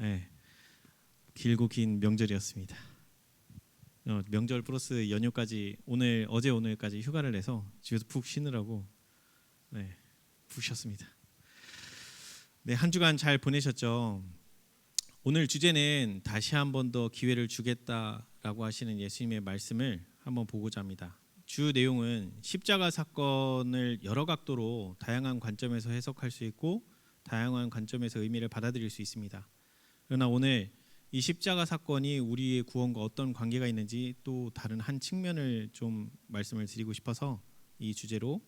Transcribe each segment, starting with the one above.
네, 길고 긴 명절이었습니다. 명절 플러스 연휴까지 어제 오늘까지 휴가를 내서 집에서 푹 쉬느라고 푹 쉬었습니다. 네, 한 주간 잘 보내셨죠? 오늘 주제는 다시 한 번 더 기회를 주겠다라고 하시는 예수님의 말씀을 한번 보고자 합니다. 주 내용은 십자가 사건을 여러 각도로 다양한 관점에서 해석할 수 있고 다양한 관점에서 의미를 받아들일 수 있습니다. 그러나 오늘 이 십자가 사건이 우리의 구원과 어떤 관계가 있는지 또 다른 한 측면을 좀 말씀을 드리고 싶어서 이 주제로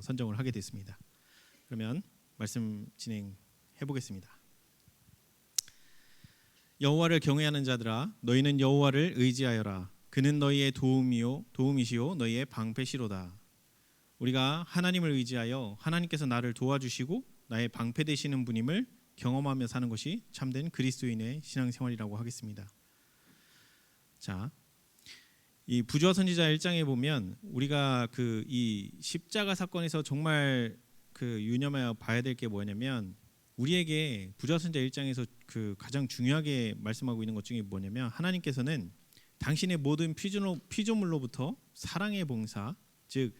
선정을 하게 됐습니다. 그러면 말씀 진행해 보겠습니다. 여호와를 경외하는 자들아, 너희는 여호와를 의지하여라. 그는 너희의 도움이시요 너희의 방패시로다. 우리가 하나님을 의지하여 하나님께서 나를 도와주시고 나의 방패 되시는 분임을 경험하며 사는 것이 참된 그리스도인의 신앙생활이라고 하겠습니다. 자, 이 부조와 선지자 1장에 보면 우리가 이 십자가 사건에서 정말 유념하여 봐야 될 게 뭐냐면, 우리에게 부조와 선지자 1장에서 가장 중요하게 말씀하고 있는 것 중에 뭐냐면, 하나님께서는 당신의 모든 피조물로부터 사랑의 봉사, 즉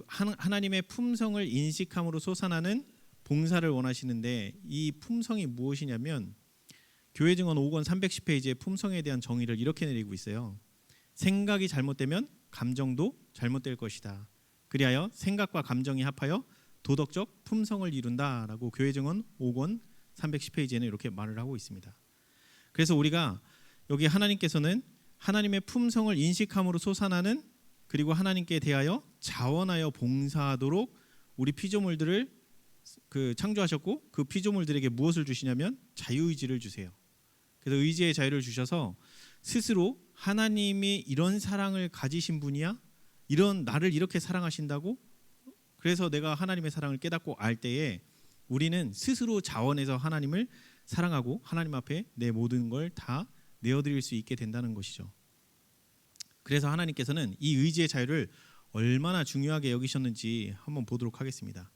하나님의 품성을 인식함으로 솟아나는 봉사를 원하시는데, 이 품성이 무엇이냐면 교회 증언 5권 310페이지에 품성에 대한 정의를 이렇게 내리고 있어요. 생각이 잘못되면 감정도 잘못될 것이다. 그리하여 생각과 감정이 합하여 도덕적 품성을 이룬다라고 교회 증언 5권 310페이지에는 이렇게 말을 하고 있습니다. 그래서 우리가 여기 하나님께서는 하나님의 품성을 인식함으로 솟아나는, 그리고 하나님께 대하여 자원하여 봉사하도록 우리 피조물들을 창조하셨고, 그 피조물들에게 무엇을 주시냐면 자유의지를 주세요. 그래서 의지의 자유를 주셔서 스스로 하나님이 이런 사랑을 가지신 분이야, 이런 나를 이렇게 사랑하신다고, 그래서 내가 하나님의 사랑을 깨닫고 알 때에 우리는 스스로 자원해서 하나님을 사랑하고 하나님 앞에 내 모든 걸 다 내어드릴 수 있게 된다는 것이죠. 그래서 하나님께서는 이 의지의 자유를 얼마나 중요하게 여기셨는지 한번 보도록 하겠습니다.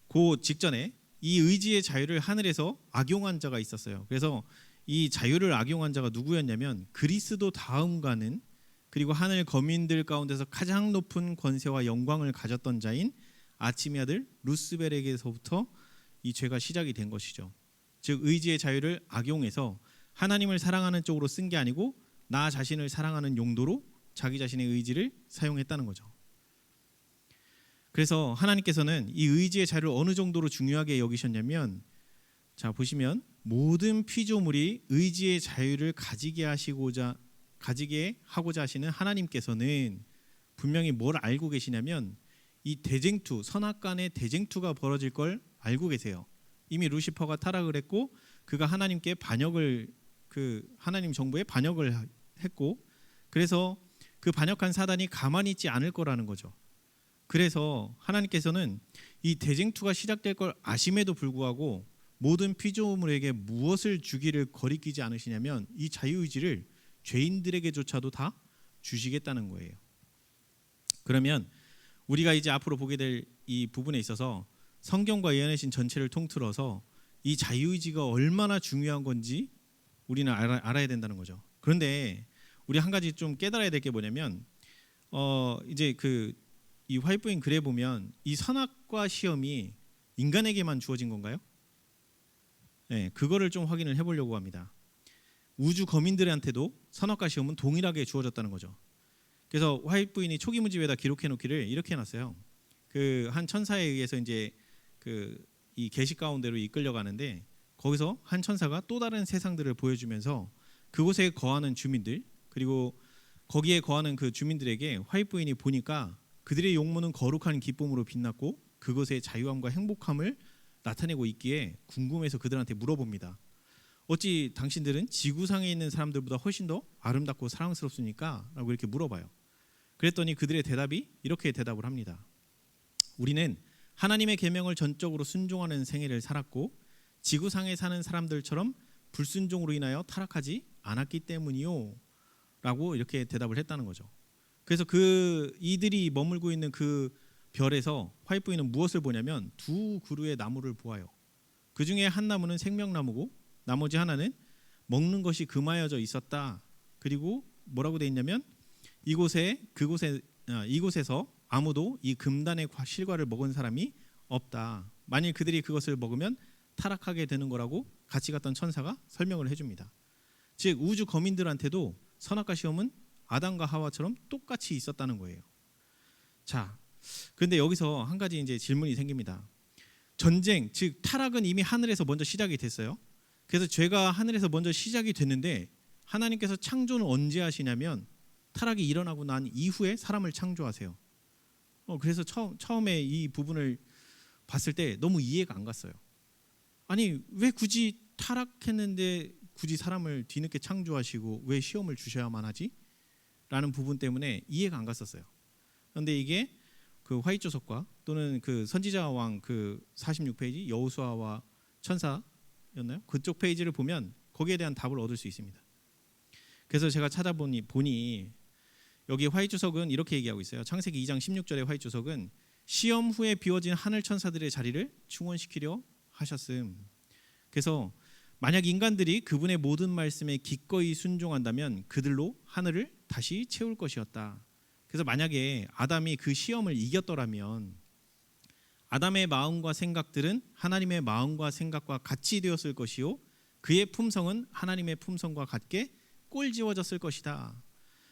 그 직전에 이 의지의 자유를 하늘에서 악용한 자가 있었어요. 그래서 이 자유를 악용한 자가 누구였냐면, 그리스도 다음 가는, 그리고 하늘 거민들 가운데서 가장 높은 권세와 영광을 가졌던 자인 아침의 아들 루스벨에게서부터 이 죄가 시작이 된 것이죠. 즉 의지의 자유를 악용해서 하나님을 사랑하는 쪽으로 쓴 게 아니고 나 자신을 사랑하는 용도로 자기 자신의 의지를 사용했다는 거죠. 그래서 하나님께서는 이 의지의 자유를 어느 정도로 중요하게 여기셨냐면, 자 보시면 모든 피조물이 의지의 자유를 가지게 하고자 하시는 하나님께서는 분명히 뭘 알고 계시냐면, 이 대쟁투, 선악간의 대쟁투가 벌어질 걸 알고 계세요. 이미 루시퍼가 타락을 했고 그가 하나님께 하나님 정부에 반역을 했고, 그래서 그 반역한 사단이 가만히 있지 않을 거라는 거죠. 그래서 하나님께서는 이 대쟁투가 시작될 걸 아심에도 불구하고 모든 피조물에게 무엇을 주기를 거리끼지 않으시냐면, 이 자유의지를 죄인들에게조차도 다 주시겠다는 거예요. 그러면 우리가 이제 앞으로 보게 될 이 부분에 있어서 성경과 예언의 신 전체를 통틀어서 이 자유의지가 얼마나 중요한 건지 우리는 알아야 된다는 거죠. 그런데 우리 한 가지 좀 깨달아야 될 게 뭐냐면, 이제 이 화이트보잉 글에 보면 이 선악과 시험이 인간에게만 주어진 건가요? 네, 그거를 좀 확인을 해보려고 합니다. 우주 거민들한테도 선악과 시험은 동일하게 주어졌다는 거죠. 그래서 화이트보잉이 초기 문집에다 기록해 놓기를 이렇게 해놨어요. 한 천사에 의해서 이제 이 계시 가운데로 이끌려가는데, 거기서 한 천사가 또 다른 세상들을 보여주면서 그곳에 거하는 주민들, 그리고 거기에 거하는 그 주민들에게 화이트보잉이 보니까 그들의 용모는 거룩한 기쁨으로 빛났고 그것의 자유함과 행복함을 나타내고 있기에 궁금해서 그들한테 물어봅니다. 어찌 당신들은 지구상에 있는 사람들보다 훨씬 더 아름답고 사랑스럽습니까? 라고 이렇게 물어봐요. 그랬더니 그들의 대답이 이렇게 대답을 합니다. 우리는 하나님의 계명을 전적으로 순종하는 생애를 살았고 지구상에 사는 사람들처럼 불순종으로 인하여 타락하지 않았기 때문이요 라고 이렇게 대답을 했다는 거죠. 그래서 이들이 머물고 있는 그 별에서 화이트보잉은 무엇을 보냐면 두 그루의 나무를 보아요. 그 중에 한 나무는 생명나무고 나머지 하나는 먹는 것이 금하여져 있었다. 그리고 뭐라고 돼 있냐면 이곳에서 아무도 이 금단의 실과를 먹은 사람이 없다. 만일 그들이 그것을 먹으면 타락하게 되는 거라고 같이 갔던 천사가 설명을 해줍니다. 즉 우주 거민들한테도 선악과 시험은 아담과 하와처럼 똑같이 있었다는 거예요. 자, 그런데 여기서 한 가지 이제 질문이 생깁니다. 전쟁, 즉 타락은 이미 하늘에서 먼저 시작이 됐어요. 그래서 죄가 하늘에서 먼저 시작이 됐는데 하나님께서 창조는 언제 하시냐면 타락이 일어나고 난 이후에 사람을 창조하세요. 그래서 처음에 이 부분을 봤을 때 너무 이해가 안 갔어요. 아니 왜 굳이 타락했는데 굳이 사람을 뒤늦게 창조하시고 왜 시험을 주셔야만 하지? 라는 부분 때문에 이해가 안 갔었어요. 그런데 이게 그 화이조석과 또는 그 선지자 왕 그 46페이지 여호수아와 천사였나요? 그쪽 페이지를 보면 거기에 대한 답을 얻을 수 있습니다. 그래서 제가 찾아보니 여기 화이조석은 이렇게 얘기하고 있어요. 창세기 2장 16절의 화이조석은 시험 후에 비워진 하늘 천사들의 자리를 충원시키려 하셨음. 그래서 만약 인간들이 그분의 모든 말씀에 기꺼이 순종한다면 그들로 하늘을 다시 채울 것이었다. 그래서 만약에 아담이 그 시험을 이겼더라면 아담의 마음과 생각들은 하나님의 마음과 생각과 같이 되었을 것이요 그의 품성은 하나님의 품성과 같게 꼴지워졌을 것이다.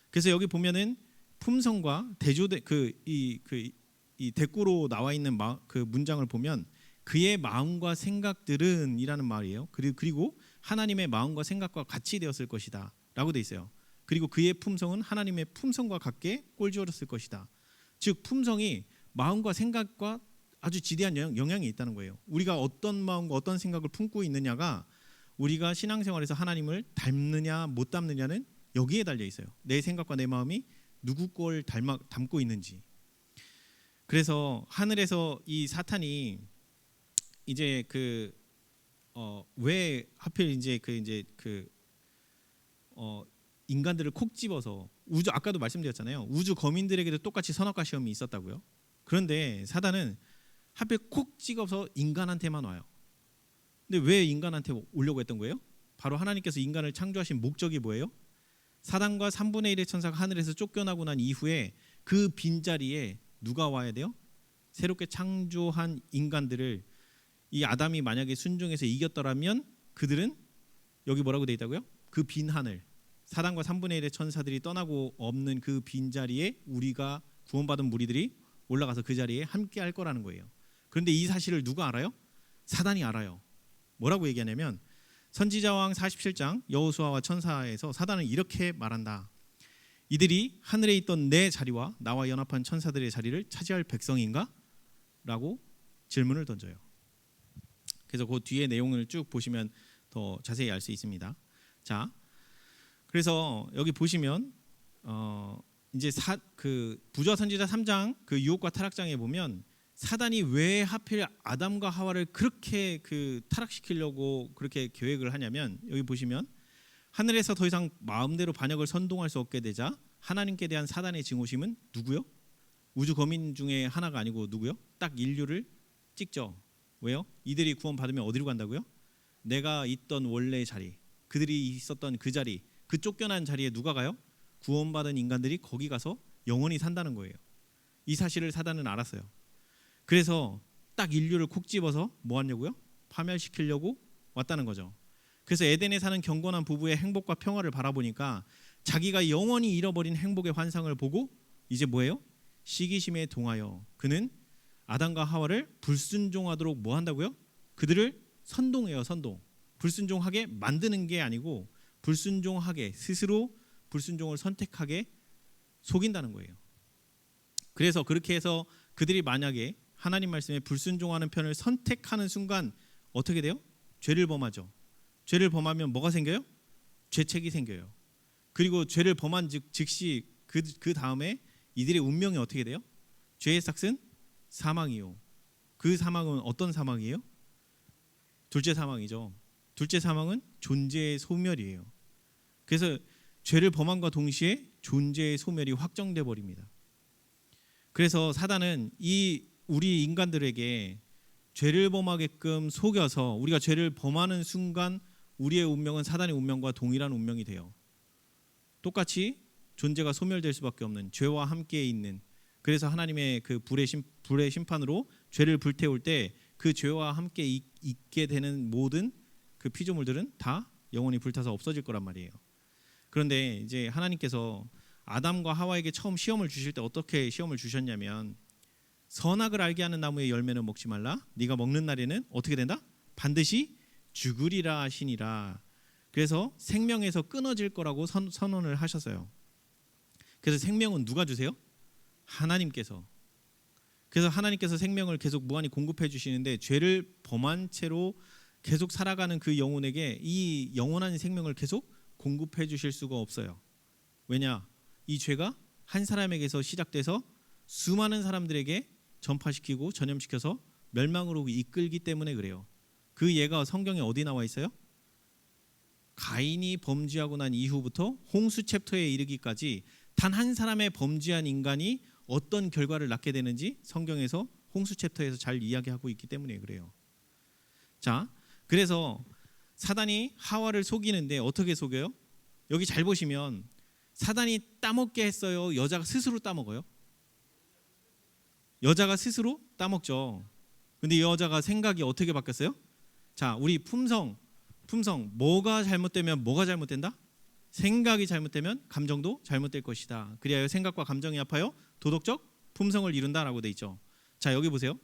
그래서 여기 보면은 품성과 대조대 이 대꾸로 나와 있는 그 문장을 보면 그의 마음과 생각들은 이라는 말이에요. 그리고 하나님의 마음과 생각과 같이 되었을 것이다 라고 돼 있어요. 그리고 그의 품성은 하나님의 품성과 같게 꼴지워졌을 것이다. 즉 품성이 마음과 생각과 아주 지대한 영향이 있다는 거예요. 우리가 어떤 마음과 어떤 생각을 품고 있느냐가 우리가 신앙생활에서 하나님을 닮느냐 못 닮느냐는 여기에 달려 있어요. 내 생각과 내 마음이 누구 걸 닮고 있는지. 그래서 하늘에서 이 사탄이 이제 왜 하필 이제 인간들을 콕 집어서 아까도 말씀드렸잖아요. 우주 거민들에게도 똑같이 선악과 시험이 있었다고요. 그런데 사단은 하필 콕 찍어서 인간한테만 와요. 근데 왜 인간한테 오려고 했던 거예요? 바로 하나님께서 인간을 창조하신 목적이 뭐예요? 사단과 3분의 1의 천사가 하늘에서 쫓겨나고 난 이후에 그 빈자리에 누가 와야 돼요? 새롭게 창조한 인간들을 이 아담이 만약에 순종해서 이겼더라면 그들은 여기 뭐라고 돼 있다고요? 그 빈 하늘, 사단과 3분의 1의 천사들이 떠나고 없는 그 빈자리에 우리가 구원받은 무리들이 올라가서 그 자리에 함께 할 거라는 거예요. 그런데 이 사실을 누가 알아요? 사단이 알아요. 뭐라고 얘기하냐면 선지자왕 47장 여호수아와 천사에서 사단은 이렇게 말한다. 이들이 하늘에 있던 내 자리와 나와 연합한 천사들의 자리를 차지할 백성인가? 라고 질문을 던져요. 그래서 그 뒤에 내용을 쭉 보시면 더 자세히 알 수 있습니다. 자, 그래서 여기 보시면 이제 부조와 선지자 3장 그 유혹과 타락장에 보면 사단이 왜 하필 아담과 하와를 그렇게 타락시키려고 그렇게 계획을 하냐면 여기 보시면 하늘에서 더 이상 마음대로 반역을 선동할 수 없게 되자 하나님께 대한 사단의 증오심은 누구요? 우주 거민 중에 하나가 아니고 누구요? 딱 인류를 찍죠. 왜요? 이들이 구원받으면 어디로 간다고요? 내가 있던 원래의 자리, 그들이 있었던 그 자리, 그 쫓겨난 자리에 누가 가요? 구원받은 인간들이 거기 가서 영원히 산다는 거예요. 이 사실을 사단은 알았어요. 그래서 딱 인류를 콕 집어서 뭐 하냐고요? 파멸시키려고 왔다는 거죠. 그래서 에덴에 사는 경건한 부부의 행복과 평화를 바라보니까 자기가 영원히 잃어버린 행복의 환상을 보고 이제 뭐예요? 시기심에 동하여 그는 아담과 하와를 불순종하도록 뭐 한다고요? 그들을 선동해요. 선동. 불순종하게 만드는 게 아니고 불순종하게 스스로 불순종을 선택하게 속인다는 거예요. 그래서 그렇게 해서 그들이 만약에 하나님 말씀에 불순종하는 편을 선택하는 순간 어떻게 돼요? 죄를 범하죠. 죄를 범하면 뭐가 생겨요? 죄책이 생겨요. 그리고 죄를 범한 즉시 그 다음에 이들의 운명이 어떻게 돼요? 죄의 삭은 사망이요. 그 사망은 어떤 사망이에요? 둘째 사망이죠. 둘째 사망은 존재의 소멸이에요. 그래서 죄를 범함과 동시에 존재의 소멸이 확정돼 버립니다. 그래서 사단은 우리 인간들에게 죄를 범하게끔 속여서 우리가 죄를 범하는 순간 우리의 운명은 사단의 운명과 동일한 운명이 돼요. 똑같이 존재가 소멸될 수밖에 없는 죄와 함께 있는, 그래서 하나님의 그 불의 심판으로 죄를 불태울 때 그 죄와 함께 있게 되는 모든 그 피조물들은 다 영원히 불타서 없어질 거란 말이에요. 그런데 이제 하나님께서 아담과 하와에게 처음 시험을 주실 때 어떻게 시험을 주셨냐면, 선악을 알게 하는 나무의 열매는 먹지 말라. 네가 먹는 날에는 어떻게 된다? 반드시 죽으리라 하시니라. 그래서 생명에서 끊어질 거라고 선언을 하셨어요. 그래서 생명은 누가 주세요? 하나님께서. 그래서 하나님께서 생명을 계속 무한히 공급해 주시는데, 죄를 범한 채로 계속 살아가는 그 영혼에게 이 영원한 생명을 계속 공급해 주실 수가 없어요. 왜냐? 이 죄가 한 사람에게서 시작돼서 수많은 사람들에게 전파시키고 전염시켜서 멸망으로 이끌기 때문에 그래요. 그 예가 성경에 어디 나와 있어요? 가인이 범죄하고 난 이후부터 홍수 챕터에 이르기까지 단 한 사람의 범죄한 인간이 어떤 결과를 낳게 되는지 성경에서 홍수 챕터에서 잘 이야기하고 있기 때문에 그래요. 자, 그래서 사단이 하와를 속이는데 어떻게 속여요? 여기 잘 보시면 사단이 따먹게 했어요? 여자가 스스로 따먹어요? 여자가 스스로 따먹죠. 근데 여자가 생각이 어떻게 바뀌었어요? 자, 우리 품성 뭐가 잘못되면 뭐가 잘못된다? 생각이 잘못되면 감정도 잘못될 것이다. 그리하여 생각과 감정이 합하여 도덕적 품성을 이룬다라고 돼 있죠. 자, 여기 보세요.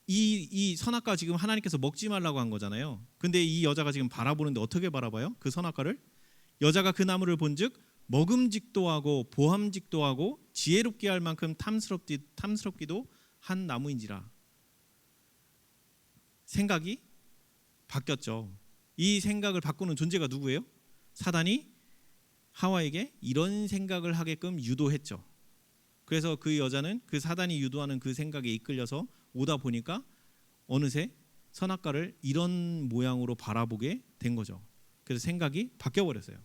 이 선악과 지금 하나님께서 먹지 말라고 한 거잖아요. 근데 이 여자가 지금 바라보는데 어떻게 바라봐요? 그 선악과를? 여자가 그 나무를 본즉 먹음직도 하고 보함직도 하고 지혜롭게 할 만큼 탐스럽기도 한 나무인지라. 생각이 바뀌었죠. 이 생각을 바꾸는 존재가 누구예요? 사단이 하와에게 이런 생각을 하게끔 유도했죠. 그래서 그 여자는 그 사단이 유도하는 그 생각에 이끌려서 오다 보니까 어느새 선악과를 이런 모양으로 바라보게 된 거죠. 그래서 생각이 바뀌어버렸어요.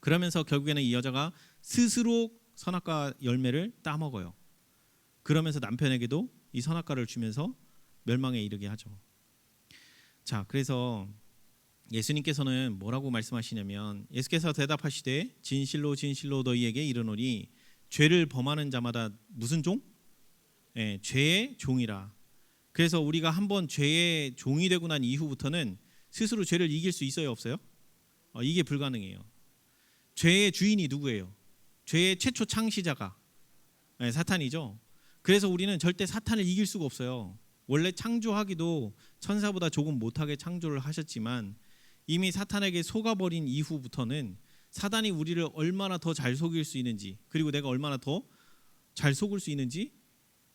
그러면서 결국에는 이 여자가 스스로 선악과 열매를 따먹어요. 그러면서 남편에게도 이 선악과를 주면서 멸망에 이르게 하죠. 자, 그래서 예수님께서는 뭐라고 말씀하시냐면, 예수께서 대답하시되 진실로 진실로 너희에게 이르노니 죄를 범하는 자마다 무슨 종? 죄의 종이라. 그래서 우리가 한번 죄의 종이 되고 난 이후부터는 스스로 죄를 이길 수 있어요, 없어요? 이게 불가능해요. 죄의 주인이 누구예요? 죄의 최초 창시자가 사탄이죠. 그래서 우리는 절대 사탄을 이길 수가 없어요. 원래 창조하기도 천사보다 조금 못하게 창조를 하셨지만 이미 사탄에게 속아버린 이후부터는 사단이 우리를 얼마나 더 잘 속일 수 있는지, 그리고 내가 얼마나 더 잘 속을 수 있는지,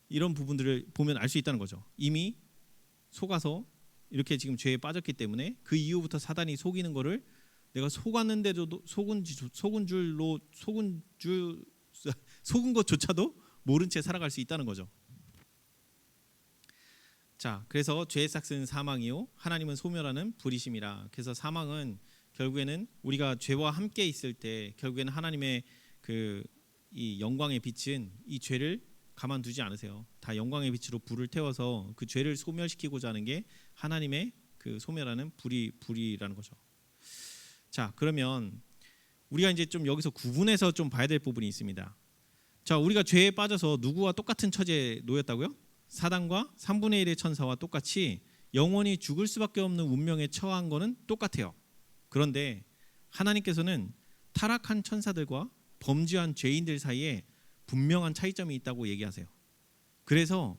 이런 부분들을 보면 알 수 있다는 거죠. 이미 속아서 이렇게 지금 죄에 빠졌기 때문에 그 이후부터 사단이 속이는 거를 내가 속았는데도 속은 것조차도 모른 채 살아갈 수 있다는 거죠. 자, 그래서 죄의 삭은 사망이요 하나님은 소멸하는 불이심이라. 그래서 사망은 결국에는 우리가 죄와 함께 있을 때 결국에는 하나님의 이 영광의 빛은 이 죄를 가만두지 않으세요. 다 영광의 빛으로 불을 태워서 그 죄를 소멸시키고자 하는 게 하나님의 그 소멸하는 불이라는 거죠. 자, 그러면 우리가 이제 좀 여기서 구분해서 좀 봐야 될 부분이 있습니다. 자, 우리가 죄에 빠져서 누구와 똑같은 처지에 놓였다고요? 사단과 3분의 1의 천사와 똑같이 영원히 죽을 수밖에 없는 운명에 처한 거는 똑같아요. 그런데 하나님께서는 타락한 천사들과 범죄한 죄인들 사이에 분명한 차이점이 있다고 얘기하세요. 그래서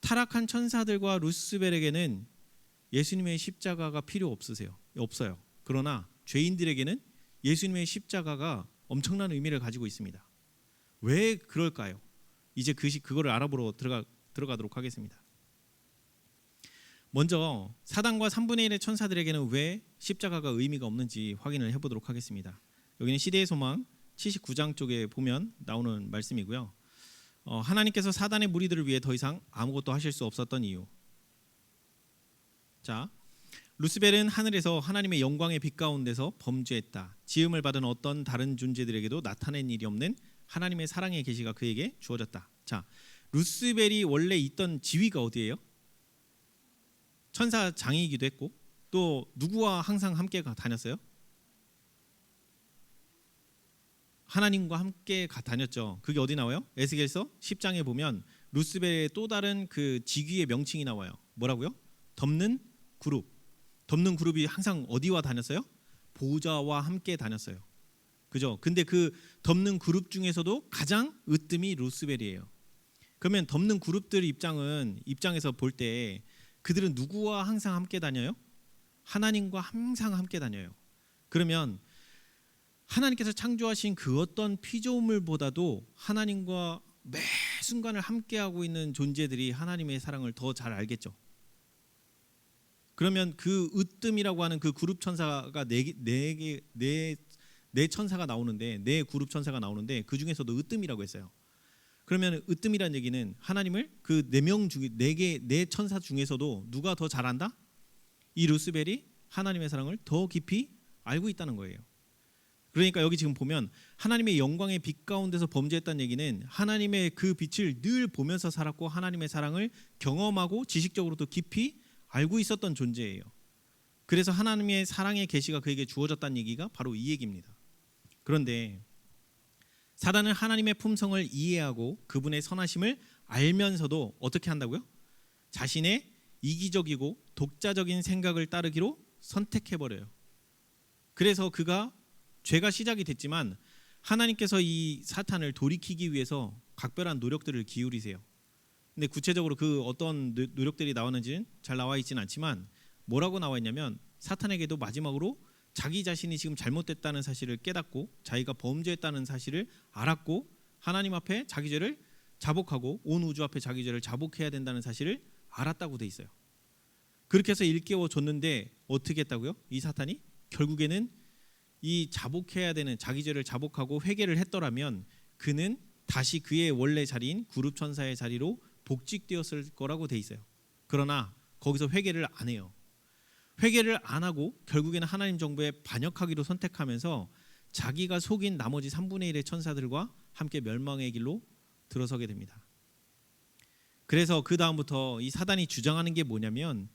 타락한 천사들과 루스벨에게는 예수님의 십자가가 필요 없어요. 그러나 죄인들에게는 예수님의 십자가가 엄청난 의미를 가지고 있습니다. 왜 그럴까요? 이제 그거를 알아보러 들어가도록 하겠습니다. 먼저 사단과 3분의 1의 천사들에게는 왜 십자가가 의미가 없는지 확인을 해보도록 하겠습니다. 여기는 시대의 소망 79장 쪽에 보면 나오는 말씀이고요. 하나님께서 사단의 무리들을 위해 더 이상 아무것도 하실 수 없었던 이유. 자, 루스벨은 하늘에서 하나님의 영광의 빛 가운데서 범죄했다. 지음을 받은 어떤 다른 존재들에게도 나타낸 일이 없는 하나님의 사랑의 계시가 그에게 주어졌다. 자, 루스벨이 원래 있던 지위가 어디예요? 천사장이기도 했고 또 누구와 항상 함께 다녔어요? 하나님과 함께 다녔죠. 그게 어디 나와요? 에스겔서 10장에 보면 루스벨의 또 다른 그 직위의 명칭이 나와요. 뭐라고요? 덮는 그룹. 덮는 그룹이 항상 어디와 다녔어요? 보좌와 함께 다녔어요. 그죠? 근데 그 덮는 그룹 중에서도 가장 으뜸이 루스벨이에요. 그러면 덮는 그룹들 입장에서 볼 때 그들은 누구와 항상 함께 다녀요? 하나님과 항상 함께 다녀요. 그러면 하나님께서 창조하신 그 어떤 피조물보다도 하나님과 매 순간을 함께하고 있는 존재들이 하나님의 사랑을 더 잘 알겠죠. 그러면 그 으뜸이라고 하는 그 그룹 천사가 네 천사가 나오는데, 네 그룹 천사가 나오는데 그 중에서도 으뜸이라고 했어요. 그러면 으뜸이란 얘기는 하나님을 그 네 천사 중에서도 누가 더 잘 안다? 이 루스벨이 하나님의 사랑을 더 깊이 알고 있다는 거예요. 그러니까 여기 지금 보면 하나님의 영광의 빛 가운데서 범죄했다는 얘기는 하나님의 그 빛을 늘 보면서 살았고 하나님의 사랑을 경험하고 지식적으로도 깊이 알고 있었던 존재예요. 그래서 하나님의 사랑의 계시가 그에게 주어졌다는 얘기가 바로 이 얘기입니다. 그런데 사단은 하나님의 품성을 이해하고 그분의 선하심을 알면서도 어떻게 한다고요? 자신의 이기적이고 독자적인 생각을 따르기로 선택해버려요. 그래서 죄가 시작이 됐지만 하나님께서 이 사탄을 돌이키기 위해서 각별한 노력들을 기울이세요. 근데 구체적으로 그 어떤 노력들이 나왔는지는 잘 나와 있지는 않지만 뭐라고 나와 있냐면 사탄에게도 마지막으로 자기 자신이 지금 잘못됐다는 사실을 깨닫고 자기가 범죄했다는 사실을 알았고 하나님 앞에 자기 죄를 자복하고 온 우주 앞에 자기 죄를 자복해야 된다는 사실을 알았다고 돼 있어요. 그렇게 해서 일깨워줬는데 어떻게 했다고요? 이 사탄이 결국에는 이 자복해야 되는 자기 죄를 자복하고 회개를 했더라면 그는 다시 그의 원래 자리인 그룹 천사의 자리로 복직되었을 거라고 돼 있어요. 그러나 거기서 회개를 안 해요. 회개를 안 하고 결국에는 하나님 정부에 반역하기로 선택하면서 자기가 속인 나머지 3분의 1의 천사들과 함께 멸망의 길로 들어서게 됩니다. 그래서 그 다음부터 이 사단이 주장하는 게 뭐냐면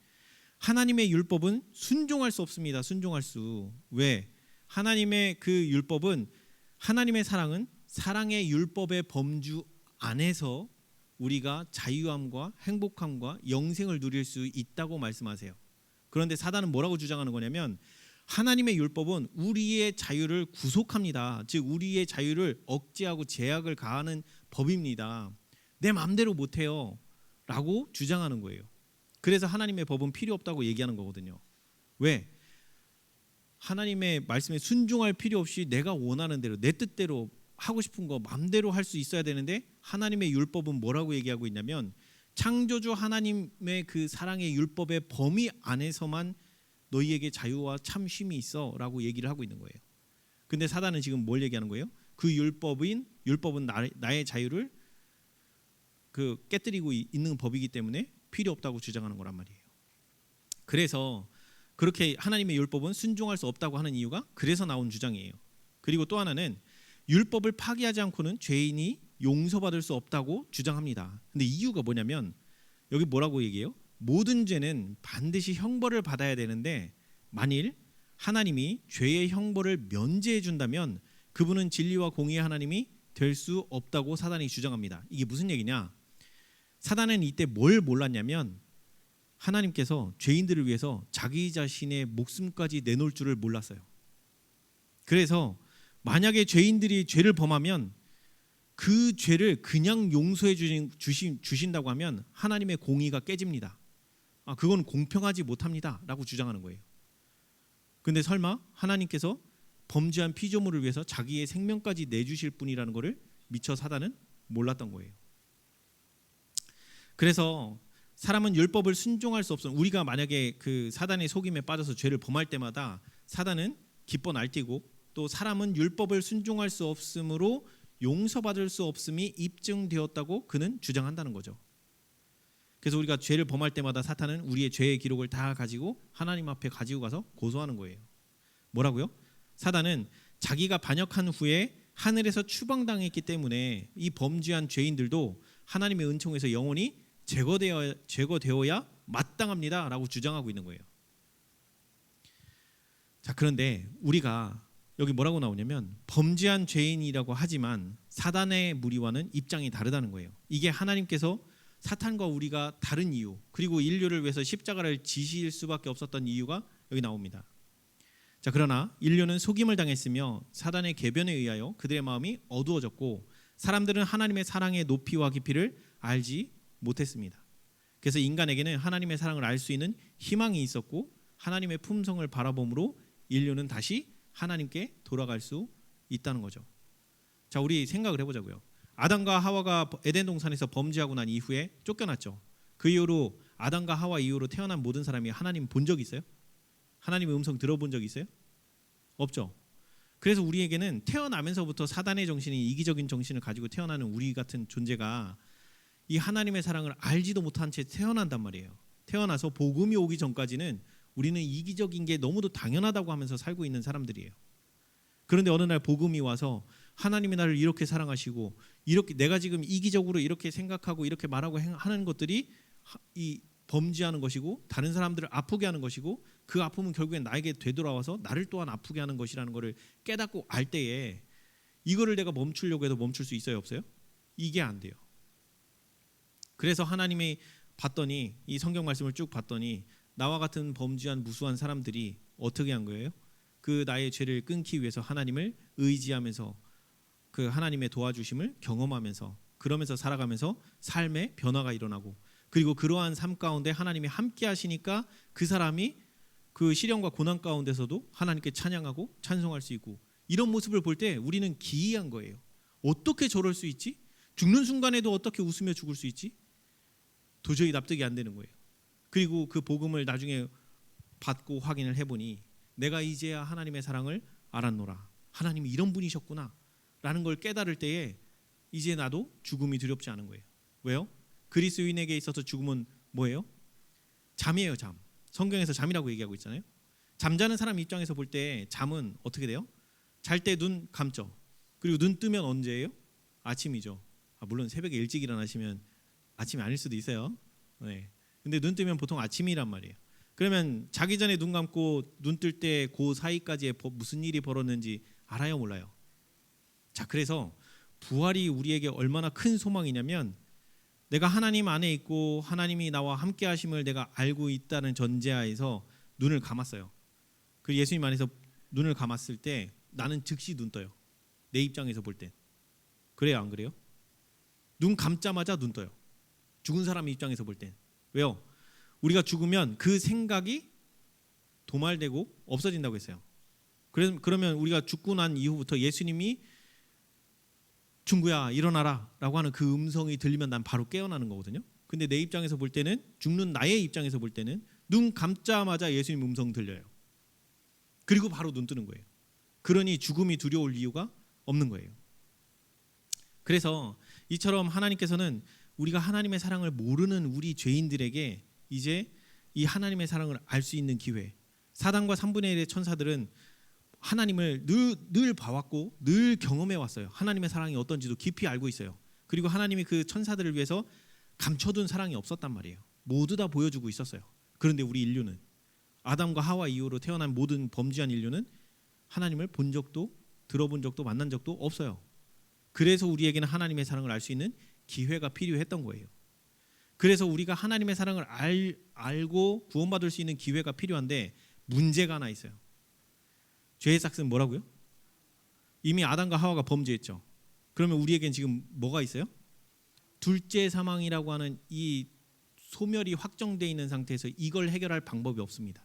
하나님의 율법은 순종할 수 없습니다. 순종할 수. 왜? 하나님의 그 율법은 하나님의 사랑은 사랑의 율법의 범주 안에서 우리가 자유함과 행복함과 영생을 누릴 수 있다고 말씀하세요. 그런데 사단은 뭐라고 주장하는 거냐면 하나님의 율법은 우리의 자유를 구속합니다. 즉 우리의 자유를 억제하고 제약을 가하는 법입니다. 내 마음대로 못해요 라고 주장하는 거예요. 그래서 하나님의 법은 필요 없다고 얘기하는 거거든요. 왜? 하나님의 말씀에 순종할 필요 없이 내가 원하는 대로 내 뜻대로 하고 싶은 거 마음대로 할 수 있어야 되는데 하나님의 율법은 뭐라고 얘기하고 있냐면 창조주 하나님의 그 사랑의 율법의 범위 안에서만 너희에게 자유와 참 쉼이 있어 라고 얘기를 하고 있는 거예요. 근데 사단은 지금 뭘 얘기하는 거예요? 그 율법은 나의 자유를 깨뜨리고 있는 법이기 때문에 필요 없다고 주장하는 거란 말이에요. 그래서 그렇게 하나님의 율법은 순종할 수 없다고 하는 이유가 그래서 나온 주장이에요. 그리고 또 하나는 율법을 파기하지 않고는 죄인이 용서받을 수 없다고 주장합니다. 근데 이유가 뭐냐면 여기 뭐라고 얘기해요? 모든 죄는 반드시 형벌을 받아야 되는데 만일 하나님이 죄의 형벌을 면제해 준다면 그분은 진리와 공의의 하나님이 될 수 없다고 사단이 주장합니다. 이게 무슨 얘기냐? 사단은 이때 뭘 몰랐냐면 하나님께서 죄인들을 위해서 자기 자신의 목숨까지 내놓을 줄을 몰랐어요. 그래서 만약에 죄인들이 죄를 범하면 그 죄를 그냥 용서해 주신다고 하면 하나님의 공의가 깨집니다. 그건 공평하지 못합니다 라고 주장하는 거예요. 근데 설마 하나님께서 범죄한 피조물을 위해서 자기의 생명까지 내주실 분이라는 것을 미처 사단은 몰랐던 거예요. 그래서 사람은 율법을 순종할 수 없으면 우리가 만약에 그 사단의 속임에 빠져서 죄를 범할 때마다 사단은 기뻐 날뛰고 또 사람은 율법을 순종할 수 없으므로 용서받을 수 없음이 입증되었다고 그는 주장한다는 거죠. 그래서 우리가 죄를 범할 때마다 사탄은 우리의 죄의 기록을 다 가지고 하나님 앞에 가지고 가서 고소하는 거예요. 뭐라고요? 사단은 자기가 반역한 후에 하늘에서 추방당했기 때문에 이 범죄한 죄인들도 하나님의 은총에서 영원히 제거되어야 마땅합니다 라고 주장하고 있는 거예요. 자, 그런데 우리가 여기 뭐라고 나오냐면 범죄한 죄인이라고 하지만 사단의 무리와는 입장이 다르다는 거예요. 이게 하나님께서 사탄과 우리가 다른 이유, 그리고 인류를 위해서 십자가를 지실 수밖에 없었던 이유가 여기 나옵니다. 자, 그러나 인류는 속임을 당했으며 사단의 계변에 의하여 그들의 마음이 어두워졌고 사람들은 하나님의 사랑의 높이와 깊이를 알지 못했습니다. 그래서 인간에게는 하나님의 사랑을 알 수 있는 희망이 있었고 하나님의 품성을 바라봄으로 인류는 다시 하나님께 돌아갈 수 있다는 거죠. 자, 우리 생각을 해보자고요. 아담과 하와가 에덴 동산에서 범죄하고 난 이후에 쫓겨났죠. 그 이후로 아담과 하와 이후로 태어난 모든 사람이 하나님 본 적 있어요? 하나님의 음성 들어본 적 있어요? 없죠. 그래서 우리에게는 태어나면서부터 사단의 정신이 이기적인 정신을 가지고 태어나는 우리 같은 존재가 이 하나님의 사랑을 알지도 못한 채 태어난단 말이에요. 태어나서 복음이 오기 전까지는 우리는 이기적인 게 너무도 당연하다고 하면서 살고 있는 사람들이에요. 그런데 어느 날 복음이 와서 하나님이 나를 이렇게 사랑하시고 이렇게 내가 지금 이기적으로 이렇게 생각하고 이렇게 말하고 하는 것들이 이 범죄하는 것이고 다른 사람들을 아프게 하는 것이고 그 아픔은 결국엔 나에게 되돌아와서 나를 또한 아프게 하는 것이라는 것을 깨닫고 알 때에 이거를 내가 멈추려고 해도 멈출 수 있어요, 없어요? 이게 안 돼요. 그래서 하나님이 봤더니 이 성경 말씀을 쭉 봤더니 나와 같은 범죄한 무수한 사람들이 어떻게 한 거예요? 그 나의 죄를 끊기 위해서 하나님을 의지하면서 그 하나님의 도와주심을 경험하면서 그러면서 살아가면서 삶의 변화가 일어나고 그리고 그러한 삶 가운데 하나님이 함께 하시니까 그 사람이 그 시련과 고난 가운데서도 하나님께 찬양하고 찬송할 수 있고 이런 모습을 볼 때 우리는 기이한 거예요. 어떻게 저럴 수 있지? 죽는 순간에도 어떻게 웃으며 죽을 수 있지? 도저히 납득이 안 되는 거예요. 그리고 그 복음을 나중에 받고 확인을 해보니 내가 이제야 하나님의 사랑을 알았노라. 하나님이 이런 분이셨구나 라는 걸 깨달을 때에 이제 나도 죽음이 두렵지 않은 거예요. 왜요? 그리스도인에게 있어서 죽음은 뭐예요? 잠이에요, 잠. 성경에서 잠이라고 얘기하고 있잖아요. 잠자는 사람 입장에서 볼 때 잠은 어떻게 돼요? 잘 때 눈 감죠. 그리고 눈 뜨면 언제예요? 아침이죠. 물론 새벽에 일찍 일어나시면 아침이 아닐 수도 있어요. 네. 근데 눈 뜨면 보통 아침이란 말이에요. 그러면 자기 전에 눈 감고 눈 뜰 때 그 사이까지에 무슨 일이 벌었는지 알아요, 몰라요? 자, 그래서 부활이 우리에게 얼마나 큰 소망이냐면 내가 하나님 안에 있고 하나님이 나와 함께 하심을 내가 알고 있다는 전제하에서 눈을 감았어요. 그 예수님 안에서 눈을 감았을 때 나는 즉시 눈 떠요. 내 입장에서 볼 때. 그래요, 안 그래요? 눈 감자마자 눈 떠요. 죽은 사람 입장에서 볼 때. 왜요? 우리가 죽으면 그 생각이 도말되고 없어진다고 했어요. 그러면 우리가 죽고 난 이후부터 예수님이 중구야 일어나라 라고 하는 그 음성이 들리면 난 바로 깨어나는 거거든요. 근데 내 입장에서 볼 때는 죽는 나의 입장에서 볼 때는 눈 감자마자 예수님 음성 들려요. 그리고 바로 눈 뜨는 거예요. 그러니 죽음이 두려울 이유가 없는 거예요. 그래서 이처럼 하나님께서는 우리가 하나님의 사랑을 모르는 우리 죄인들에게 이제 이 하나님의 사랑을 알 수 있는 기회. 사단과 3분의 1의 천사들은 하나님을 늘 봐왔고 늘 경험해 왔어요. 하나님의 사랑이 어떤지도 깊이 알고 있어요. 그리고 하나님이 그 천사들을 위해서 감춰둔 사랑이 없었단 말이에요. 모두 다 보여주고 있었어요. 그런데 우리 인류는 아담과 하와 이후로 태어난 모든 범죄한 인류는 하나님을 본 적도 들어본 적도 만난 적도 없어요. 그래서 우리에게는 하나님의 사랑을 알 수 있는 기회가 필요했던 거예요. 그래서 우리가 하나님의 사랑을 알고 구원받을 수 있는 기회가 필요한데 문제가 하나 있어요. 죄의 삭은 뭐라고요? 이미 아담과 하와가 범죄했죠. 그러면 우리에겐 지금 뭐가 있어요? 둘째 사망이라고 하는 이 소멸이 확정되어 있는 상태에서 이걸 해결할 방법이 없습니다.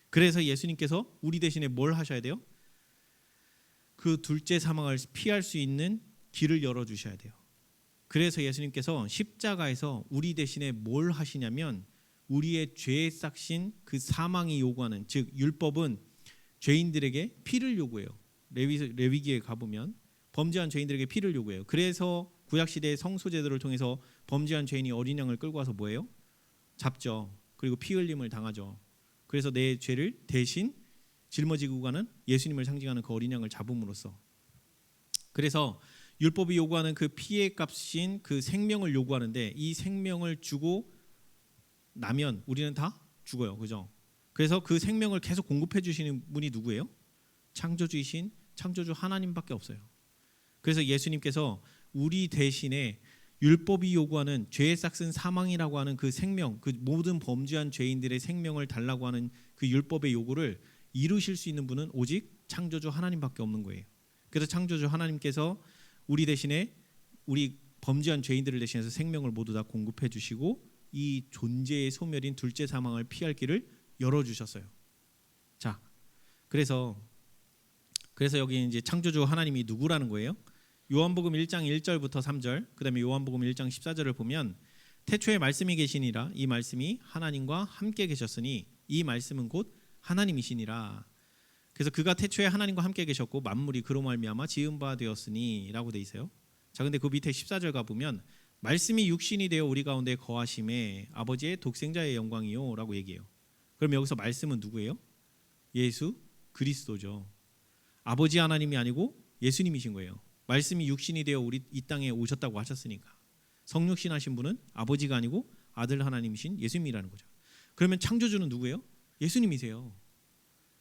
그래서 예수님께서 우리 대신에 뭘 하셔야 돼요? 그 둘째 사망을 피할 수 있는 길을 열어주셔야 돼요. 그래서 예수님께서 십자가에서 우리 대신에 뭘 하시냐면 우리의 죄의 삭신 그 사망이 요구하는, 즉 율법은 죄인들에게 피를 요구해요. 레위기에 가보면 범죄한 죄인들에게 피를 요구해요. 그래서 구약시대의 성소제도를 통해서 범죄한 죄인이 어린 양을 끌고 와서 뭐예요? 잡죠. 그리고 피 흘림을 당하죠. 그래서 내 죄를 대신 짊어지고 가는 예수님을 상징하는 그 어린 양을 잡음으로써, 그래서 율법이 요구하는 그 피의 값인 그 생명을 요구하는데 이 생명을 주고 나면 우리는 다 죽어요. 그죠? 그래서 그 생명을 계속 공급해 주시는 분이 누구예요? 창조주이신 창조주 하나님밖에 없어요. 그래서 예수님께서 우리 대신에 율법이 요구하는 죄의 삭은 사망이라고 하는 그 생명, 그 모든 범죄한 죄인들의 생명을 달라고 하는 그 율법의 요구를 이루실 수 있는 분은 오직 창조주 하나님밖에 없는 거예요. 그래서 창조주 하나님께서 우리 대신에 우리 범죄한 죄인들을 대신해서 생명을 모두 다 공급해 주시고 이 존재의 소멸인 둘째 사망을 피할 길을 열어 주셨어요. 자, 그래서 여기 이제 창조주 하나님이 누구라는 거예요? 요한복음 1장 1절부터 3절, 그다음에 요한복음 1장 14절을 보면 태초에 말씀이 계시니라 이 말씀이 하나님과 함께 계셨으니 이 말씀은 곧 하나님이시니라. 그래서 그가 태초에 하나님과 함께 계셨고 만물이 그로 말미암아 지은 바 되었으니라고 돼 있어요. 자, 근데 그 밑에 14절 가 보면 말씀이 육신이 되어 우리 가운데 거하심에 아버지의 독생자의 영광이요라고 얘기해요. 그럼 여기서 말씀은 누구예요? 예수 그리스도죠. 아버지 하나님이 아니고 예수님이신 거예요. 말씀이 육신이 되어 우리 이 땅에 오셨다고 하셨으니까 성육신 하신 분은 아버지가 아니고 아들 하나님이신 예수님이라는 거죠. 그러면 창조주는 누구예요? 예수님이세요.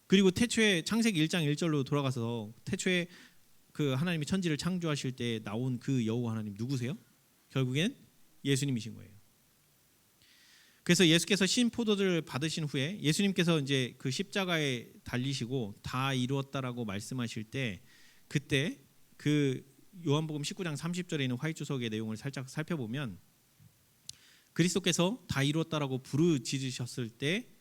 그리고 태초에 창세기 1장 1절로 돌아가서 태초에 그 하나님이 천지를 창조하실 때 나온 그 여호와 하나님 누구세요? 결국엔 예수님이신 거예요. 그래서 예수께서 신포도를 받으신 후에 예수님께서 이제 그 십자가에 달리시고 다 이루었다라고 말씀하실 때 그때 그 요한복음 19장 30절에 있는 화이트석의 내용을 살짝 살펴보면 그리스도께서 다 이루었다라고 부르짖으셨을 때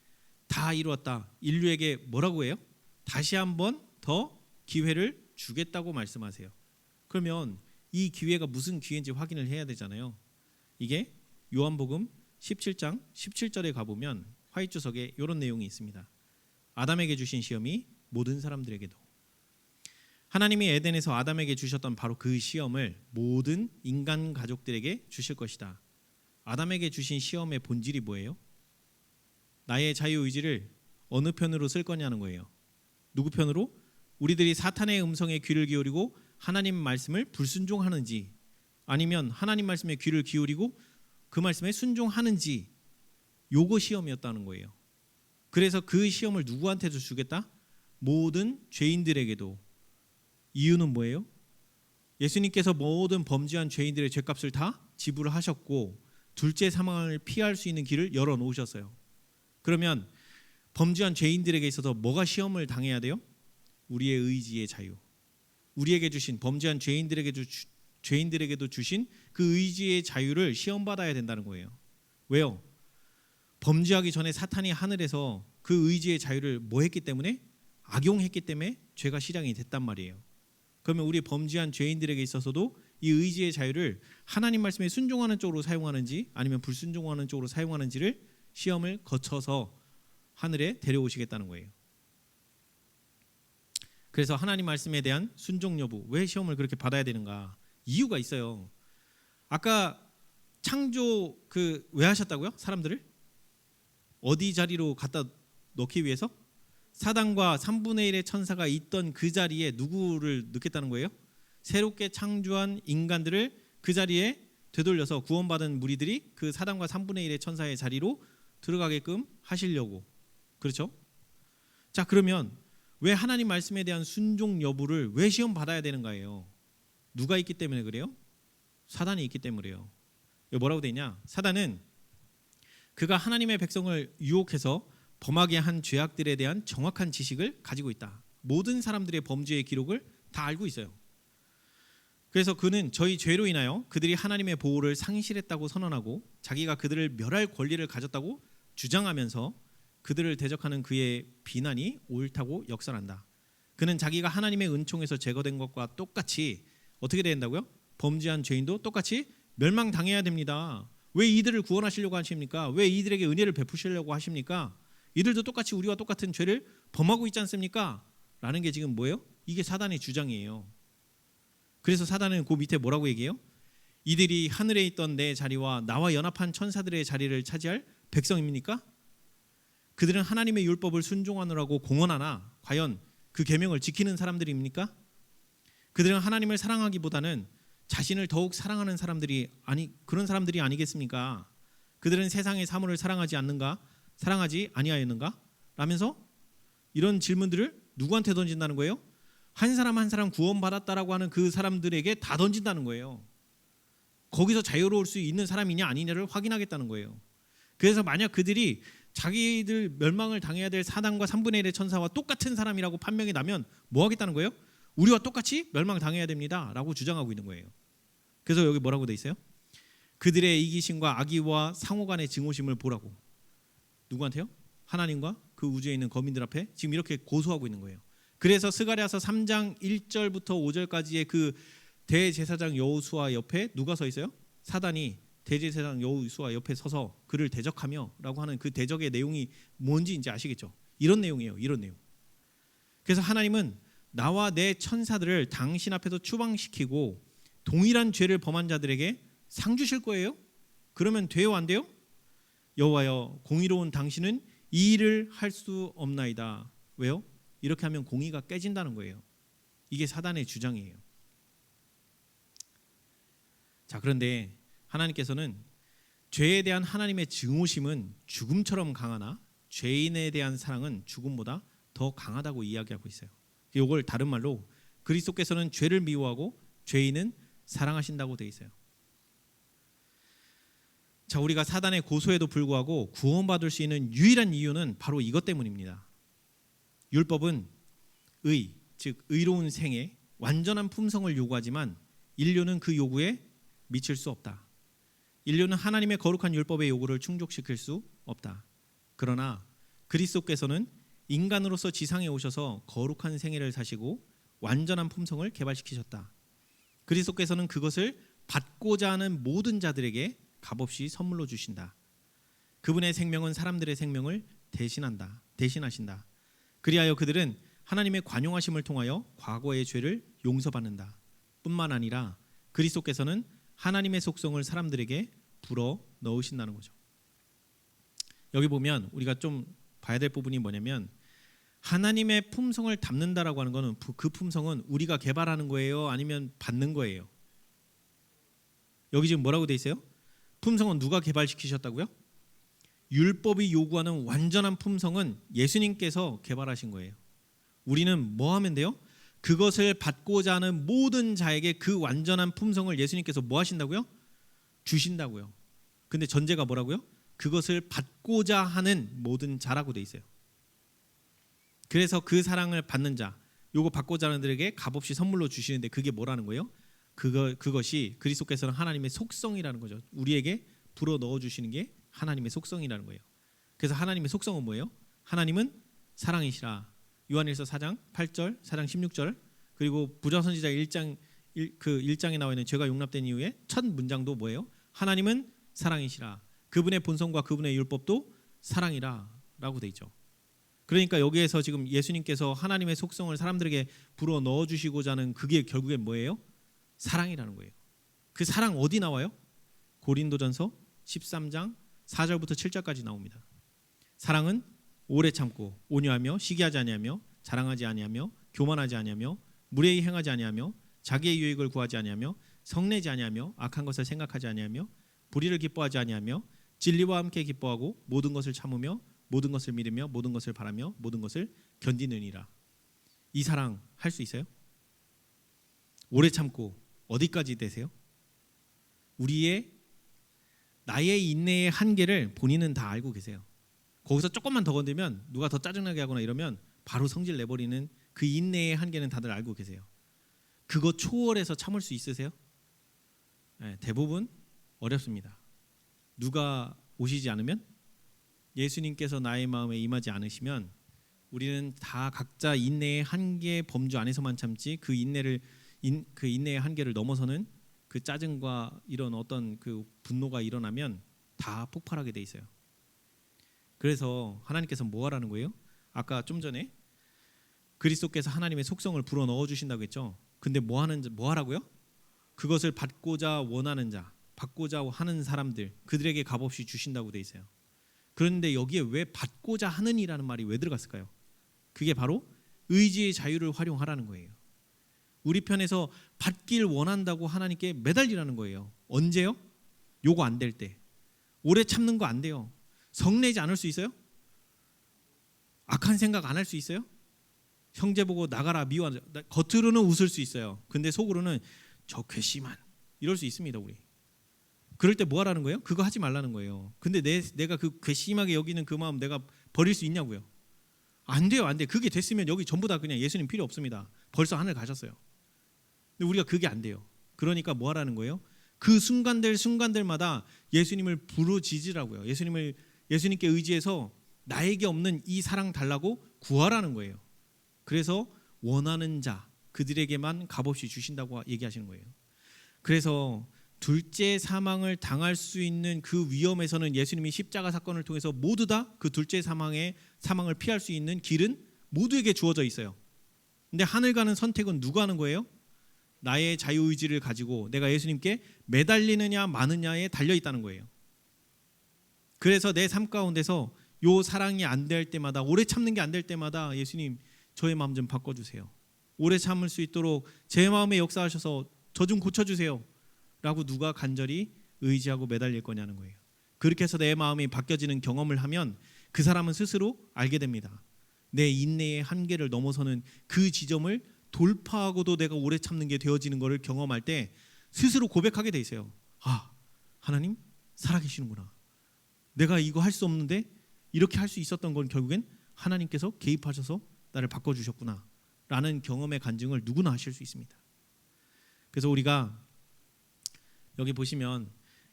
다 이루었다. 인류에게 뭐라고 해요? 다시 한번 더 기회를 주겠다고 말씀하세요. 그러면 이 기회가 무슨 기회인지 확인을 해야 되잖아요. 이게 요한복음 17장 17절에 가보면 화이트석에 이런 내용이 있습니다. 아담에게 주신 시험이 모든 사람들에게도 하나님이 에덴에서 아담에게 주셨던 바로 그 시험을 모든 인간 가족들에게 주실 것이다. 아담에게 주신 시험의 본질이 뭐예요? 나의 자유의지를 어느 편으로 쓸 거냐는 거예요. 누구 편으로? 우리들이 사탄의 음성에 귀를 기울이고 하나님 말씀을 불순종하는지 아니면 하나님 말씀에 귀를 기울이고 그 말씀에 순종하는지 요거 시험이었다는 거예요. 그래서 그 시험을 누구한테도 주겠다? 모든 죄인들에게도. 이유는 뭐예요? 예수님께서 모든 범죄한 죄인들의 죄값을 다 지불을 하셨고 둘째 사망을 피할 수 있는 길을 열어놓으셨어요. 그러면 범죄한 죄인들에게 있어서 뭐가 시험을 당해야 돼요? 우리의 의지의 자유. 우리에게 주신 범죄한 죄인들에게도 주신 그 의지의 자유를 시험받아야 된다는 거예요. 왜요? 범죄하기 전에 사탄이 하늘에서 그 의지의 자유를 뭐 했기 때문에? 악용했기 때문에 죄가 실행이 됐단 말이에요. 그러면 우리 범죄한 죄인들에게 있어서도 이 의지의 자유를 하나님 말씀에 순종하는 쪽으로 사용하는지 아니면 불순종하는 쪽으로 사용하는지를 시험을 거쳐서 하늘에 데려오시겠다는 거예요. 그래서 하나님 말씀에 대한 순종 여부, 왜 시험을 그렇게 받아야 되는가? 이유가 있어요. 아까 창조 왜 하셨다고요? 사람들을 어디 자리로 갖다 놓기 위해서? 사단과 3분의 1의 천사가 있던 그 자리에 누구를 넣겠다는 거예요? 새롭게 창조한 인간들을 그 자리에 되돌려서 구원받은 무리들이 그 사단과 3분의 1의 천사의 자리로 들어가게끔 하시려고. 그렇죠? 자, 그러면 왜 하나님 말씀에 대한 순종 여부를 왜 시험 받아야 되는가예요? 누가 있기 때문에 그래요? 사단이 있기 때문에 그래요. 여기 뭐라고 돼 있냐? 사단은 그가 하나님의 백성을 유혹해서 범하게 한 죄악들에 대한 정확한 지식을 가지고 있다. 모든 사람들의 범죄의 기록을 다 알고 있어요. 그래서 그는 저희 죄로 인하여 그들이 하나님의 보호를 상실했다고 선언하고 자기가 그들을 멸할 권리를 가졌다고 주장하면서 그들을 대적하는 그의 비난이 옳다고 역설한다. 그는 자기가 하나님의 은총에서 제거된 것과 똑같이 어떻게 된다고요? 범죄한 죄인도 똑같이 멸망당해야 됩니다. 왜 이들을 구원하시려고 하십니까? 왜 이들에게 은혜를 베푸시려고 하십니까? 이들도 똑같이 우리와 똑같은 죄를 범하고 있지 않습니까? 라는 게 지금 뭐예요? 이게 사단의 주장이에요. 그래서 사단은 그 밑에 뭐라고 얘기해요? 이들이 하늘에 있던 내 자리와 나와 연합한 천사들의 자리를 차지할 백성입니까? 그들은 하나님의 율법을 순종하느라고 공언하나 과연 그 계명을 지키는 사람들입니까? 그들은 하나님을 사랑하기보다는 자신을 더욱 사랑하는 그런 사람들이 아니겠습니까? 그들은 세상의 사물을 사랑하지 아니하였는가? 라면서 이런 질문들을 누구한테 던진다는 거예요? 한 사람 한 사람 구원받았다라고 하는 그 사람들에게 다 던진다는 거예요. 거기서 자유로울 수 있는 사람이냐 아니냐를 확인하겠다는 거예요. 그래서 만약 그들이 자기들 멸망을 당해야 될 사단과 3분의 1의 천사와 똑같은 사람이라고 판명이 나면 뭐 하겠다는 거예요? 우리와 똑같이 멸망 당해야 됩니다 라고 주장하고 있는 거예요. 그래서 여기 뭐라고 돼 있어요? 그들의 이기심과 악의와 상호 간의 증오심을 보라고. 누구한테요? 하나님과 그 우주에 있는 거민들 앞에 지금 이렇게 고소하고 있는 거예요. 그래서 스가랴서 3장 1절부터 5절까지의 그 대제사장 여호수아 옆에 누가 서 있어요? 사단이 대제사장 여호수아 옆에 서서 그를 대적하며 라고 하는 그 대적의 내용이 뭔지 이제 아시겠죠? 이런 내용이에요. 이런 내용. 그래서 하나님은 나와 내 천사들을 당신 앞에서 추방시키고 동일한 죄를 범한 자들에게 상 주실 거예요? 그러면 돼요 안 돼요? 여호와여 공의로운 당신은 이 일을 할 수 없나이다. 왜요? 이렇게 하면 공의가 깨진다는 거예요. 이게 사단의 주장이에요. 자, 그런데 하나님께서는 죄에 대한 하나님의 증오심은 죽음처럼 강하나 죄인에 대한 사랑은 죽음보다 더 강하다고 이야기하고 있어요. 이걸 다른 말로 그리스도께서는 죄를 미워하고 죄인은 사랑하신다고 돼 있어요. 자, 우리가 사단의 고소에도 불구하고 구원받을 수 있는 유일한 이유는 바로 이것 때문입니다. 율법은 의, 즉 의로운 생애, 완전한 품성을 요구하지만 인류는 그 요구에 미칠 수 없다. 인류는 하나님의 거룩한 율법의 요구를 충족시킬 수 없다. 그러나 그리스도께서는 인간으로서 지상에 오셔서 거룩한 생애를 사시고 완전한 품성을 개발시키셨다. 그리스도께서는 그것을 받고자 하는 모든 자들에게 값없이 선물로 주신다. 그분의 생명은 사람들의 생명을 대신하신다. 그리하여 그들은 하나님의 관용하심을 통하여 과거의 죄를 용서받는다. 뿐만 아니라 그리스도께서는 하나님의 속성을 사람들에게 불어 넣으신다는 거죠. 여기 보면 우리가 좀 봐야 될 부분이 뭐냐면 하나님의 품성을 담는다라고 하는 것은 그 품성은 우리가 개발하는 거예요? 아니면 받는 거예요? 여기 지금 뭐라고 돼 있어요? 품성은 누가 개발시키셨다고요? 율법이 요구하는 완전한 품성은 예수님께서 개발하신 거예요. 우리는 뭐 하면 돼요? 그것을 받고자 하는 모든 자에게 그 완전한 품성을 예수님께서 뭐 하신다고요? 주신다고요. 근데 전제가 뭐라고요? 그것을 받고자 하는 모든 자라고 돼 있어요. 그래서 그 사랑을 받는 자, 요거 받고자 하는 들에게 값없이 선물로 주시는데 그게 뭐라는 거예요? 그것이 그리스도께서는 하나님의 속성이라는 거죠. 우리에게 불어 넣어 주시는 게 하나님의 속성이라는 거예요. 그래서 하나님의 속성은 뭐예요? 하나님은 사랑이시라. 요한일서 4장 8절, 4장 16절, 그리고 부자선지자 1장에 나와 있는 죄가 용납된 이후에 첫 문장도 뭐예요? 하나님은 사랑이시라. 그분의 본성과 그분의 율법도 사랑이라라고 돼 있죠. 그러니까 여기에서 지금 예수님께서 하나님의 속성을 사람들에게 불어 넣어 주시고자 하는 그게 결국엔 뭐예요? 사랑이라는 거예요. 그 사랑 어디 나와요? 고린도전서 13장 4절부터 7절까지 나옵니다. 사랑은 오래 참고 온유하며 시기하지 아니하며 자랑하지 아니하며 교만하지 아니하며 무례히 행하지 아니하며 자기의 유익을 구하지 아니하며 성내지 아니하며 악한 것을 생각하지 아니하며 불의를 기뻐하지 아니하며 진리와 함께 기뻐하고 모든 것을 참으며 모든 것을 믿으며 모든 것을 바라며 모든 것을 견디느니라. 이 사랑 할 수 있어요? 오래 참고 어디까지 되세요? 나의 인내의 한계를 본인은 다 알고 계세요. 거기서 조금만 더 건들면 누가 더 짜증나게 하거나 이러면 바로 성질 내버리는 그 인내의 한계는 다들 알고 계세요. 그거 초월해서 참을 수 있으세요? 네, 대부분 어렵습니다. 누가 오시지 않으면, 예수님께서 나의 마음에 임하지 않으시면 우리는 다 각자 인내의 한계 범주 안에서만 참지 그 인내의 한계를 넘어서는 그 짜증과 이런 어떤 그 분노가 일어나면 다 폭발하게 돼 있어요. 그래서 하나님께서 뭐 하라는 거예요? 아까 좀 전에 그리스도께서 하나님의 속성을 불어 넣어 주신다고 했죠. 근데 뭐 하라고요? 그것을 받고자 원하는 자, 받고자 하는 사람들, 그들에게 값없이 주신다고 돼 있어요. 그런데 여기에 왜 받고자 하는이라는 말이 왜 들어갔을까요? 그게 바로 의지의 자유를 활용하라는 거예요. 우리 편에서 받길 원한다고 하나님께 매달리라는 거예요. 언제요? 요거 안 될 때. 오래 참는 거 안 돼요. 성내지 않을 수 있어요? 악한 생각 안 할 수 있어요? 형제 보고 나가라 미워하라. 겉으로는 웃을 수 있어요. 근데 속으로는 저 괘씸한 이럴 수 있습니다. 우리. 그럴 때 뭐 하라는 거예요? 그거 하지 말라는 거예요. 근데 내가 그 괘씸하게 여기는 그 마음 내가 버릴 수 있냐고요? 안 돼요. 안 돼. 그게 됐으면 여기 전부 다 그냥 예수님 필요 없습니다. 벌써 하늘 가셨어요. 근데 우리가 그게 안 돼요. 그러니까 뭐 하라는 거예요? 그 순간들마다 예수님을 부르짖으라고요. 예수님께 의지해서 나에게 없는 이 사랑 달라고 구하라는 거예요. 그래서 원하는 자 그들에게만 값없이 주신다고 얘기하시는 거예요. 그래서 둘째 사망을 당할 수 있는 그 위험에서는 예수님이 십자가 사건을 통해서 모두 다 그 둘째 사망을 피할 수 있는 길은 모두에게 주어져 있어요. 근데 하늘 가는 선택은 누가 하는 거예요? 나의 자유의지를 가지고 내가 예수님께 매달리느냐 마느냐에 달려 있다는 거예요. 그래서 내 삶 가운데서 요 사랑이 안 될 때마다, 오래 참는 게 안 될 때마다 예수님 저의 마음 좀 바꿔주세요. 오래 참을 수 있도록 제 마음에 역사하셔서 저 좀 고쳐주세요 라고 누가 간절히 의지하고 매달릴 거냐는 거예요. 그렇게 해서 내 마음이 바뀌어지는 경험을 하면 그 사람은 스스로 알게 됩니다. 내 인내의 한계를 넘어서는 그 지점을 돌파하고도 내가 오래 참는 게 되어지는 것을 경험할 때 스스로 고백하게 돼 있어요. 아, 하나님 살아계시는구나. 내가 이거 할 수 없는데 이렇게 할 수 있었던 건 결국엔 하나님께서 개입하셔서 나를 바꿔주셨구나 라는 경험의 간증을 누구나 하실 수 있습니다. 그래서 우리가 여기 보시면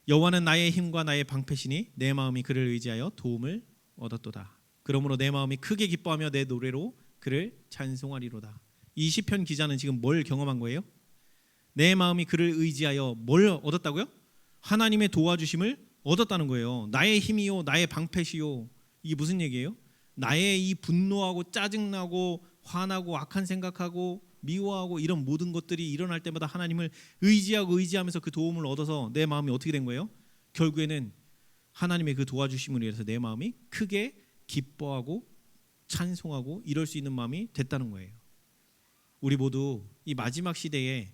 여호와는 나의 힘과 나의 방패시니 내 마음이 그를 의지하여 도움을 얻었도다. 그러므로 내 마음이 크게 기뻐하며 내 노래로 그를 찬송하리로다. 이 시편 기자는 지금 뭘 경험한 거예요? 내 마음이 그를 의지하여 뭘 얻었다고요? 하나님의 도와주심을 얻었다는 거예요. 나의 힘이요 나의 방패시요. 이게 무슨 얘기예요? 나의 이 분노하고 짜증나고 화나고 악한 생각하고 미워하고 이런 모든 것들이 일어날 때마다 하나님을 의지하면서 그 도움을 얻어서 내 마음이 어떻게 된 거예요? 결국에는 하나님의 그 도와주심을 위해서 내 마음이 크게 기뻐하고 찬송하고 이럴 수 있는 마음이 됐다는 거예요. 우리 모두 이 마지막 시대에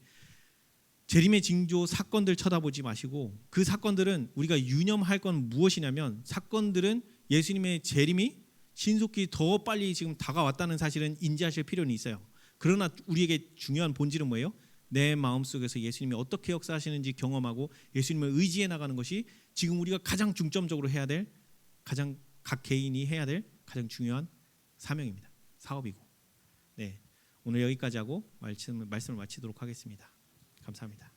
재림의 징조 사건들 쳐다보지 마시고 그 사건들은 우리가 유념할 건 무엇이냐면 사건들은 예수님의 재림이 신속히 더 빨리 지금 다가왔다는 사실은 인지하실 필요는 있어요. 그러나 우리에게 중요한 본질은 뭐예요? 내 마음속에서 예수님이 어떻게 역사하시는지 경험하고 예수님을 의지해 나가는 것이 지금 우리가 가장 중점적으로 해야 될 가장 각 개인이 해야 될 가장 중요한 사명입니다. 사업이고. 네, 오늘 여기까지 하고 말씀을 마치도록 하겠습니다. 감사합니다.